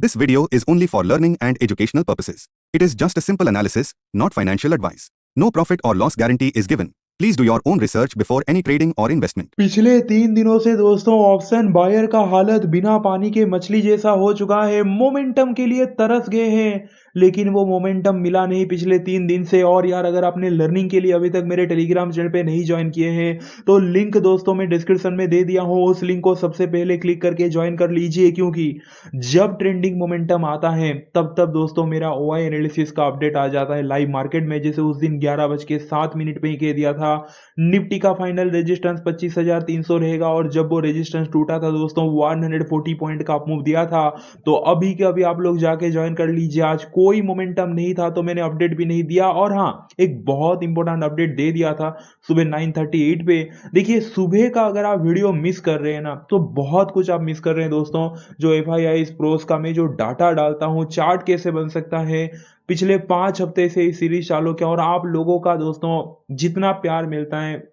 This video is only for learning and educational purposes. It is just a simple analysis, not financial advice. No profit or loss guarantee is given. Please do your own research before any trading or investment. पिछले 3 दिनों से दोस्तों option buyer का हालत बिना पानी के मछली जैसा हो चुका है। मोमेंटम के लिए तरस गए हैं, लेकिन वो मोमेंटम मिला नहीं पिछले 3 दिन से। और यार, अगर आपने लर्निंग के लिए अभी तक मेरे टेलीग्राम चैनल पे नहीं ज्वाइन किए हैं तो लिंक दोस्तों मैं डिस्क्रिप्शन में दे दिया हूँ। उस लिंक को सबसे पहले क्लिक करके ज्वाइन कर लीजिए, क्योंकि जब ट्रेंडिंग मोमेंटम आता है तब तब दोस्तों मेरा ओआई एनालिसिस का अपडेट आ जाता है लाइव मार्केट में। जैसे उस दिन 11:07 पे ही कह दिया था निफ्टी का फाइनल रेजिस्टेंस 25,300 रहेगा, और जब वो रेजिस्टेंस टूटा था दोस्तों 140 पॉइंट का अपमूव दिया था। तो अभी के अभी आप लोग जाके ज्वाइन कर लीजिए। आज कोई मोमेंटम नहीं था तो मैंने अपडेट भी नहीं दिया। और हाँ, एक बहुत इंपॉर्टेंट अपडेट दे दिया था सुबह 9:38 पे। देखिए, सुबह का अगर आप वीडियो मिस कर रहे हैं ना तो बहुत कुछ आप मिस कर रहे हैं दोस्तों। जो FII प्रोस का मैं जो डाटा डालता हूँ, चार्ट कैसे बन सकता है, पिछले 5 हफ्ते से ये सीरीज चालू किया, और आप लोगों का दोस्तों जितना प्यार मिलता है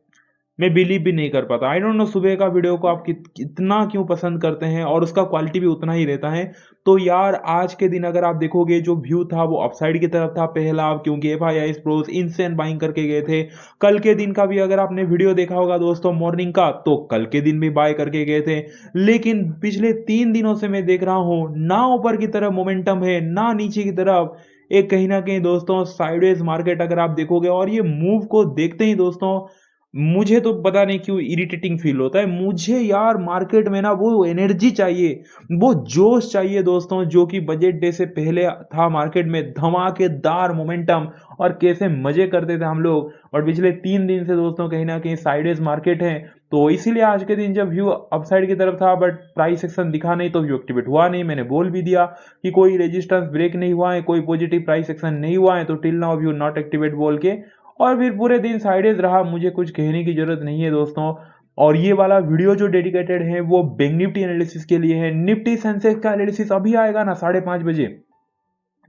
मैं बिलीव भी नहीं कर पाता। आई डोंट नो सुबह का वीडियो को आप कितना क्यों पसंद करते हैं, और उसका क्वालिटी भी उतना ही रहता है। तो यार, आज के दिन अगर आप देखोगे जो व्यू था वो अपसाइड की तरफ था पहला, क्योंकि FII प्रोस इनसेन बाइंग करके गए थे। कल के दिन का भी अगर आपने वीडियो देखा होगा दोस्तों मॉर्निंग का, तो कल के दिन भी बाय करके गए थे। लेकिन पिछले 3 दिनों से मैं देख रहा हूं ना ऊपर की तरफ मोमेंटम है ना नीचे की तरफ। एक कहीं ना कहीं दोस्तों साइडवेज मार्केट अगर आप देखोगे, और ये मूव को देखते ही दोस्तों मुझे तो पता नहीं क्यों इरिटेटिंग फील होता है। मुझे यार मार्केट में ना वो एनर्जी चाहिए, वो जोश चाहिए दोस्तों, जो कि बजट डे से पहले था मार्केट में। धमाकेदार मोमेंटम, और कैसे मजे करते थे हम लोग। और पिछले 3 दिन से दोस्तों कहीं ना कहीं साइडेज मार्केट है। तो इसीलिए आज के दिन जब व्यू अपसाइड की तरफ था बट प्राइस एक्शन दिखा नहीं तो व्यू एक्टिवेट हुआ नहीं। मैंने बोल भी दिया कि कोई रेजिस्टेंस ब्रेक नहीं हुआ है, कोई पॉजिटिव प्राइस एक्शन नहीं हुआ है, तो till now view not activate बोल के। और फिर पूरे दिन साइडेज रहा। मुझे कुछ कहने की जरूरत नहीं है दोस्तों। और ये वाला वीडियो जो डेडिकेटेड है वो बैंक निफ्टी एनालिसिस के लिए है। निफ्टी सेंसेक्स का एनालिसिस अभी आएगा ना 5:30 बजे,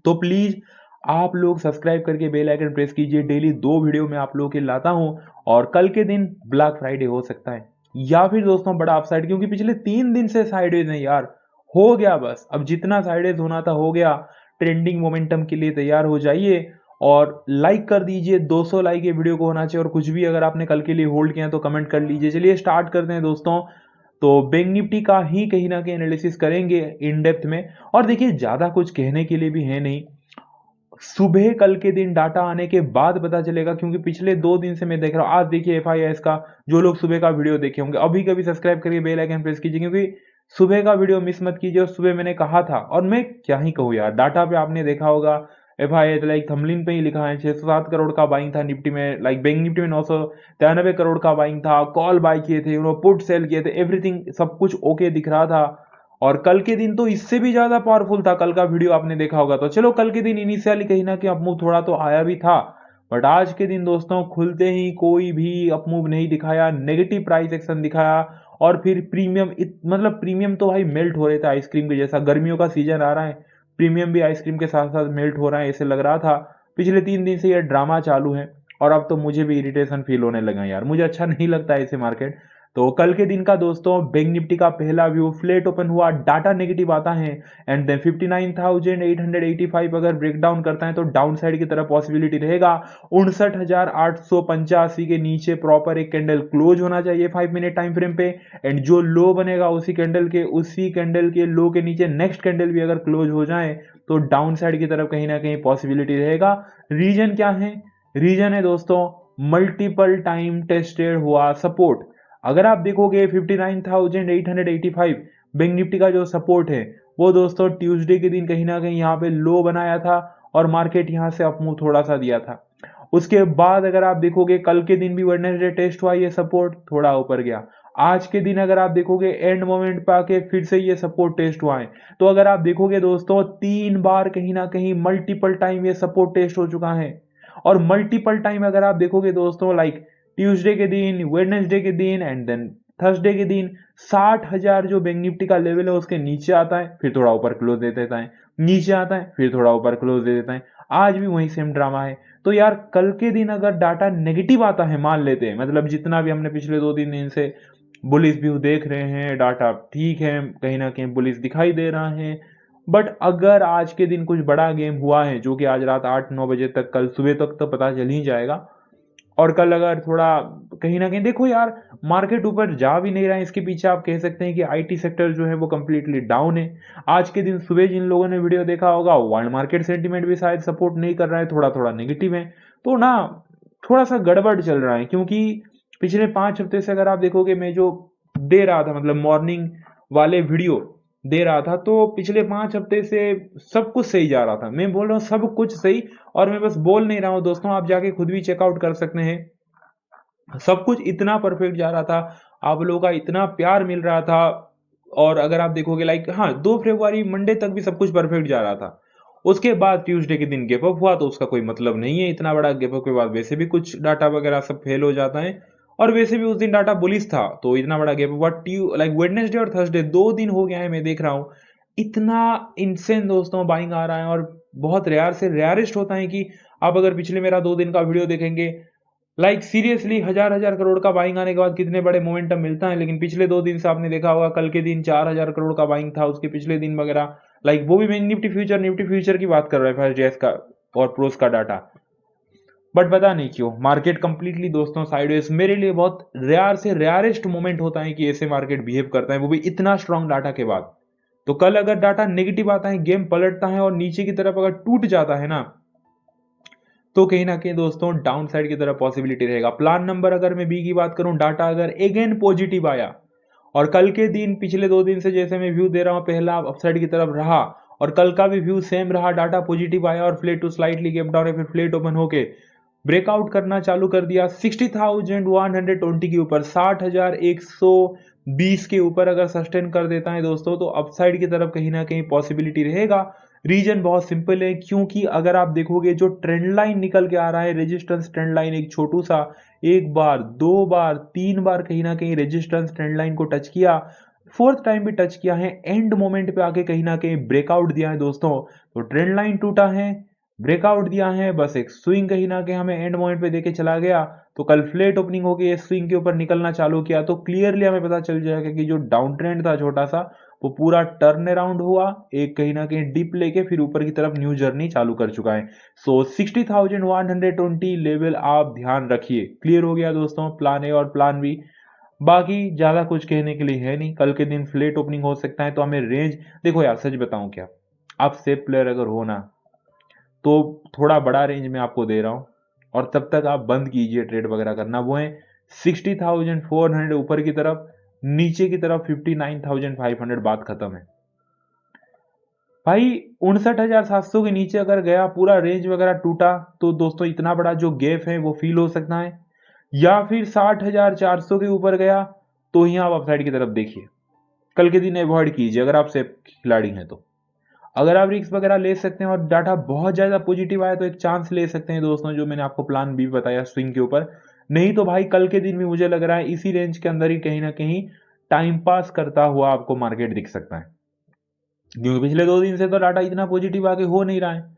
तो प्लीज आप लोग सब्सक्राइब करके बेल आइकन प्रेस कीजिए। डेली 2 वीडियो मैं आप लोगों के लाता हूं। और कल के दिन ब्लैक फ्राइडे हो सकता है, या फिर दोस्तों बड़ा अपसाइड, क्योंकि पिछले 3 दिन से साइडेज है यार। हो गया बस, अब जितना साइडेज होना था हो गया। ट्रेंडिंग मोमेंटम के लिए तैयार हो जाइए, और लाइक कर दीजिए। 200 लाइक ये वीडियो को होना चाहिए। और कुछ भी अगर आपने कल के लिए होल्ड किया तो कमेंट कर लीजिए। चलिए स्टार्ट करते हैं दोस्तों। तो बैंक निफ्टी का ही कहीं ना कहीं एनालिसिस करेंगे इन डेप्थ में। और देखिए, ज्यादा कुछ कहने के लिए भी है नहीं। सुबह कल के दिन डाटा आने के बाद पता चलेगा, क्योंकि पिछले 2 दिन से मैं देख रहा हूँ। आज देखिए FIS का, जो लोग सुबह का वीडियो देखे होंगे अभी कभी सब्सक्राइब करके बेल आइकन प्रेस कीजिए, क्योंकि सुबह का वीडियो मिस मत कीजिए। और सुबह मैंने कहा था, और मैं क्या ही कहूँ यार, डाटा पे आपने देखा होगा FIS लाइक थंबनेल पे ही लिखा है 607 करोड़ का बाइंग था निफ्टी में। लाइक बैंक निफ्टी में 993 करोड़ का बाइंग था। कॉल बाय किए थे, पुट सेल किए थे, एवरीथिंग सब कुछ ओके दिख रहा था। और कल के दिन तो इससे भी ज्यादा पावरफुल था। कल का वीडियो आपने देखा होगा। तो चलो, कल के दिन इनिशियली कहीं ना कहीं अपमूव थोड़ा तो आया भी था, बट आज के दिन दोस्तों खुलते ही कोई भी अपमूव नहीं दिखाया, नेगेटिव प्राइस एक्शन दिखाया। और फिर प्रीमियम मतलब प्रीमियम तो भाई मेल्ट हो रहे थे आइसक्रीम के जैसा। गर्मियों का सीजन आ रहा है, प्रीमियम भी आइसक्रीम के साथ साथ मेल्ट हो रहा है, ऐसे लग रहा था। पिछले 3 दिन से ये ड्रामा चालू है, और अब तो मुझे भी इरिटेशन फील होने लगा यार। मुझे अच्छा नहीं लगता ऐसे मार्केट। तो कल के दिन का दोस्तों बैंक निफ्टी का पहला व्यू फ्लैट ओपन हुआ, डाटा नेगेटिव आता है, एंड देन 59,885 अगर ब्रेक डाउन करता है तो डाउन साइड की तरफ पॉसिबिलिटी रहेगा। 59,885 के नीचे प्रॉपर एक कैंडल क्लोज होना चाहिए 5 मिनट टाइम फ्रेम पे। एंड जो लो बनेगा उसी कैंडल के लो के नीचे नेक्स्ट कैंडल भी अगर क्लोज हो जाए तो डाउन साइड की तरफ कहीं ना कहीं पॉसिबिलिटी रहेगा। रीजन क्या है? रीजन है दोस्तों मल्टीपल टाइम टेस्टेड हुआ सपोर्ट। अगर आप देखोगे 59,885 बैंक निफ्टी का जो सपोर्ट है वो दोस्तों ट्यूसडे के दिन कहीं ना कहीं यहाँ पे लो बनाया था, और मार्केट यहाँ से अपमूव थोड़ा सा दिया था। उसके बाद अगर आप देखोगे कल के दिन भी वेडनेसडे टेस्ट हुआ, ये सपोर्ट थोड़ा ऊपर गया। आज के दिन अगर आप देखोगे एंड मोमेंट पे आके फिर से ये सपोर्ट टेस्ट हुआ है। तो अगर आप देखोगे दोस्तों 3 बार कहीं ना कहीं मल्टीपल टाइम ये सपोर्ट टेस्ट हो चुका है। और मल्टीपल टाइम अगर आप देखोगे दोस्तों लाइक ट्यूसडे के दिन, वेडनेसडे के दिन, एंड देन थर्सडे के दिन 60,000 जो बैंक निफ्टी का लेवल है उसके नीचे आता है, फिर थोड़ा ऊपर क्लोज दे देता है, नीचे आता है, फिर थोड़ा ऊपर क्लोज दे देता है। आज भी वही सेम ड्रामा है। तो यार, कल के दिन अगर डाटा नेगेटिव आता है, मान लेते हैं, मतलब जितना भी हमने पिछले 2-3 दिन से बुलिश व्यू देख रहे हैं, डाटा ठीक है, कहीं ना कहीं बुलिश दिखाई दे रहा है, बट अगर आज के दिन कुछ बड़ा गेम हुआ है जो कि आज रात 8-9 बजे तक, कल सुबह तक तो पता चल ही जाएगा। और कल अगर थोड़ा कहीं ना कहीं देखो यार, मार्केट ऊपर जा भी नहीं रहा है, इसके पीछे आप कह सकते हैं कि आईटी सेक्टर जो है वो कंप्लीटली डाउन है। आज के दिन सुबह जिन लोगों ने वीडियो देखा होगा, वर्ल्ड मार्केट सेंटीमेंट भी शायद सपोर्ट नहीं कर रहा है, थोड़ा थोड़ा नेगेटिव है। तो ना थोड़ा सा गड़बड़ चल रहा है, क्योंकि पिछले 5 हफ्ते से अगर आप देखोगे, मैं जो दे रहा था मतलब मॉर्निंग वाले वीडियो दे रहा था, तो पिछले 5 हफ्ते से सब कुछ सही जा रहा था। मैं बोल रहा हूँ सब कुछ सही, और मैं बस बोल नहीं रहा हूँ दोस्तों, आप जाके खुद भी चेकआउट कर सकते हैं। सब कुछ इतना परफेक्ट जा रहा था, आप लोगों का इतना प्यार मिल रहा था। और अगर आप देखोगे लाइक हाँ, 2 फरवरी मंडे तक भी सब कुछ परफेक्ट जा रहा था। उसके बाद ट्यूसडे के दिन गैप अप हुआ, तो उसका कोई मतलब नहीं है। इतना बड़ा गैप अप के बाद वैसे भी कुछ डाटा वगैरह सब फेल हो जाता है, और वैसे भी उस दिन डाटा बुलिश था, तो इतना बड़ा गैप हुआ। लाइक वेडनेसडे और थर्सडे 2 दिन हो गया है, मैं देख रहा हूँ इतना इनसेन दोस्तों बाइंग आ रहा है। और बहुत रेयर से रेयरेस्ट होता है कि आप अगर पिछले मेरा 2 दिन का वीडियो देखेंगे, लाइक सीरियसली हजार हजार करोड़ का बाइंग आने के बाद कितने बड़े मोमेंटम मिलता है। लेकिन पिछले 2 दिन से आपने देखा होगा, कल के दिन 4,000 करोड़ का बाइंग था, उसके पिछले दिन वगैरह, लाइक वो भी मैं निफ्टी फ्यूचर की बात कर रहा है, FSDS का और प्रोस का डाटा। बट पता नहीं क्यों मार्केट कंप्लीटली दोस्तों साइडवेज। मेरे लिए बहुत रेयर से रेयरेस्ट मोमेंट होता है कि ऐसे मार्केट बिहेव करता है, वो भी इतना स्ट्रांग डाटा के बाद। तो कल अगर डाटा नेगेटिव आता है, गेम पलटता है और नीचे की तरफ अगर टूट जाता है ना, तो कहीं ना कहीं दोस्तों डाउन साइड की तरफ पॉसिबिलिटी रहेगा। प्लान नंबर अगर मैं बी की बात करूं, डाटा अगर अगेन पॉजिटिव आया, और कल के दिन पिछले 2 दिन से जैसे मैं व्यू दे रहा हूं, पहला अपसाइड की तरफ रहा, और कल का भी व्यू सेम रहा, डाटा पॉजिटिव आया और flat to slightly gap down है, फिर फ्लेट ओपन होके ब्रेकआउट करना चालू कर दिया 60,120 के ऊपर, 60,120 के ऊपर अगर सस्टेन कर देता है दोस्तों, तो अपसाइड की तरफ कहीं ना कहीं पॉसिबिलिटी रहेगा। रीजन बहुत सिंपल है, क्योंकि अगर आप देखोगे जो ट्रेंड लाइन निकल के आ रहा है, रेजिस्टेंस ट्रेंड लाइन, एक छोटू सा 1 बार 2 बार 3 बार कहीं ना कहीं रेजिस्टेंस ट्रेंड लाइन को टच किया, फोर्थ टाइम भी टच किया है, एंड मोमेंट पे आके कहीं ना कहीं ब्रेकआउट दिया है दोस्तों। तो ट्रेंड लाइन टूटा है, ब्रेकआउट दिया है, बस एक स्विंग कहीं ना कहीं हमें एंड मोमेंट पे देके चला गया। तो कल फ्लेट ओपनिंग होगी, ये स्विंग के ऊपर निकलना चालू किया, तो क्लियरली हमें पता चल जाएगा कि जो डाउन ट्रेंड था छोटा सा, वो पूरा टर्न अराउंड हुआ, एक कहीं ना कहीं डिप लेके फिर ऊपर की तरफ न्यू जर्नी चालू कर चुका है। सो 60,120 लेवल आप ध्यान रखिए। क्लियर हो गया दोस्तों प्लान ए और प्लान बी। बाकी ज्यादा कुछ कहने के लिए है नहीं, कल के दिन फ्लेट ओपनिंग हो सकता है, तो हमें रेंज देखो यार, सच बताऊं क्या, आप सेफ प्लेयर अगर हो ना, तो थोड़ा बड़ा रेंज में आपको दे रहा हूं, और तब तक आप बंद कीजिए ट्रेड वगैरह करना। वो है 60,400 ऊपर की तरफ, नीचे की तरफ 59,500, बात खत्म है भाई। 59,700 के नीचे अगर गया, पूरा रेंज वगैरह टूटा, तो दोस्तों इतना बड़ा जो गैप है वो फील हो सकता है। या फिर 60,400 के ऊपर गया, तो ही आप अपसाइड की तरफ देखिए। कल के दिन अवॉइड कीजिए अगर आप सेफ खिलाड़ी हैं तो। अगर आप रिस्क वगैरह ले सकते हैं और डाटा बहुत ज़्यादा पॉजिटिव आया, तो एक चांस ले सकते हैं दोस्तों, जो मैंने आपको प्लान बी बताया स्विंग के ऊपर। नहीं तो भाई कल के दिन भी मुझे लग रहा है इसी रेंज के अंदर ही कहीं ना कहीं टाइम पास करता हुआ आपको मार्केट दिख सकता है, क्योंकि पिछले 2 दिन से तो डाटा इतना पॉजिटिव आगे हो नहीं रहा है।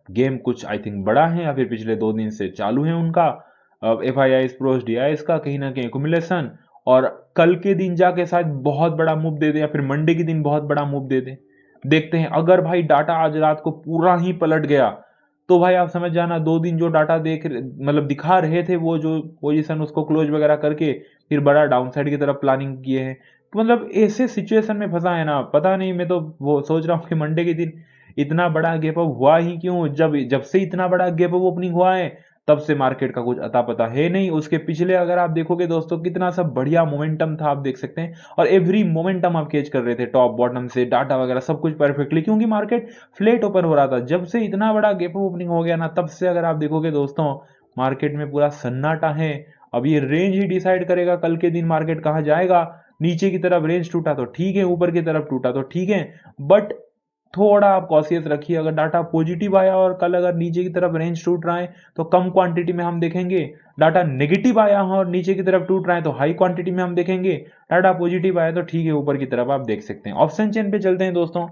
गेम कुछ आई थिंक बड़ा है, या फिर पिछले 2 दिन से चालू है उनका FIIs प्रोस DIs का कहीं ना कहीं एक्यूमुलेशन, और कल के दिन जाके शायद बहुत बड़ा मूव दे दे, या फिर मंडे के दिन बहुत बड़ा मूव दे दे। देखते हैं, अगर भाई डाटा आज रात को पूरा ही पलट गया, तो भाई आप समझ जाना 2 दिन जो डाटा मतलब दिखा रहे थे, वो जो पोजीशन उसको क्लोज वगैरह करके फिर बड़ा डाउनसाइड की तरफ प्लानिंग किए हैं। तो मतलब ऐसे सिचुएशन में फंसा है ना, पता नहीं, मैं तो वो सोच रहा हूँ कि मंडे के दिन इतना बड़ा गैप अप हुआ ही क्यों। जब जब से इतना बड़ा गैप अप ओपनिंग हुआ है, तब से मार्केट का कुछ अता पता है नहीं। उसके पिछले अगर आप देखोगे दोस्तों, कितना सब बढ़िया मोमेंटम था, आप देख सकते हैं, और एवरी मोमेंटम आप कैच कर रहे थे, टॉप बॉटम से डाटा वगैरह सब कुछ परफेक्टली, क्योंकि मार्केट फ्लैट ओपन हो रहा था। जब से इतना बड़ा गैप अप ओपनिंग हो गया ना, तब से अगर आप देखोगे दोस्तों, मार्केट में पूरा सन्नाटा है। अब ये रेंज ही डिसाइड करेगा कल के दिन मार्केट कहाँ जाएगा। नीचे की तरफ रेंज टूटा तो ठीक है, ऊपर की तरफ टूटा तो ठीक है, बट थोड़ा आप कॉशियस रखिए। अगर डाटा पॉजिटिव आया और कल अगर नीचे की तरफ रेंज टूट रहा है, तो कम क्वांटिटी में हम देखेंगे। डाटा नेगेटिव आया है और नीचे की तरफ टूट रहा है, तो हाई क्वांटिटी में हम देखेंगे। डाटा पॉजिटिव आया तो ठीक है, ऊपर की तरफ आप देख सकते हैं। ऑप्शन चेन पे चलते हैं दोस्तों।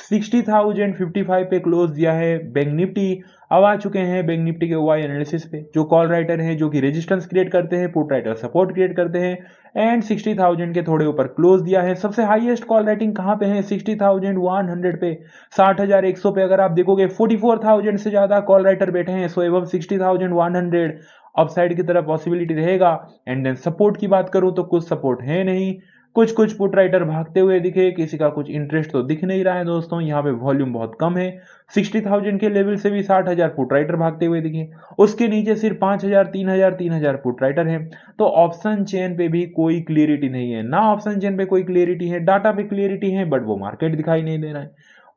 60,055 पे क्लोज दिया है। बैंक निफ्टी अब आ चुके हैं बैंक निफ्टी के वाई एनालिसिस पे। जो कॉल राइटर हैं जो कि रेजिस्टेंस क्रिएट करते हैं, पुट राइटर सपोर्ट क्रिएट करते हैं एंड 60,000 के थोड़े ऊपर क्लोज दिया है। सबसे हाईएस्ट कॉल राइटिंग कहाँ पे है? 60,100 पे, 60,100 पे। अगर आप देखोगे 44,000 से ज्यादा कॉल राइटर बैठे हैं। सो एवं 60,100 अपसाइड की तरफ पॉसिबिलिटी रहेगा। एंड देन सपोर्ट की बात करूं तो कुछ सपोर्ट है नहीं। कुछ कुछ पुट राइटर भागते हुए दिखे, किसी का कुछ इंटरेस्ट तो दिख नहीं रहा है दोस्तों। यहाँ पे वॉल्यूम बहुत कम है। 60,000 के लेवल से भी 60,000 पुट राइटर भागते हुए दिखे। उसके नीचे सिर्फ 5,000 3,000 पुट राइटर है। तो ऑप्शन चेन पे भी कोई क्लियरिटी नहीं है ना। ऑप्शन चेन पे कोई क्लियरिटी है, डाटा पे क्लियरिटी है, बट वो मार्केट दिखाई नहीं दे रहा है।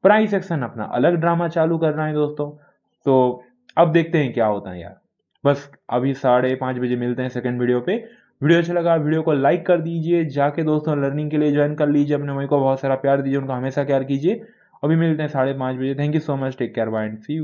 प्राइस एक्शन अपना अलग ड्रामा चालू कर रहा है दोस्तों। तो अब देखते हैं क्या होता है यार। बस अभी 5:30 बजे मिलते हैं सेकंड वीडियो पे। वीडियो अच्छा लगा वीडियो को लाइक कर दीजिए, जाके दोस्तों लर्निंग के लिए ज्वाइन कर लीजिए। अपने भाई को बहुत सारा प्यार दीजिए, उनका हमेशा प्यार कीजिए। अभी मिलते हैं 5:30 बजे। Thank you so much, take care, bye and see you.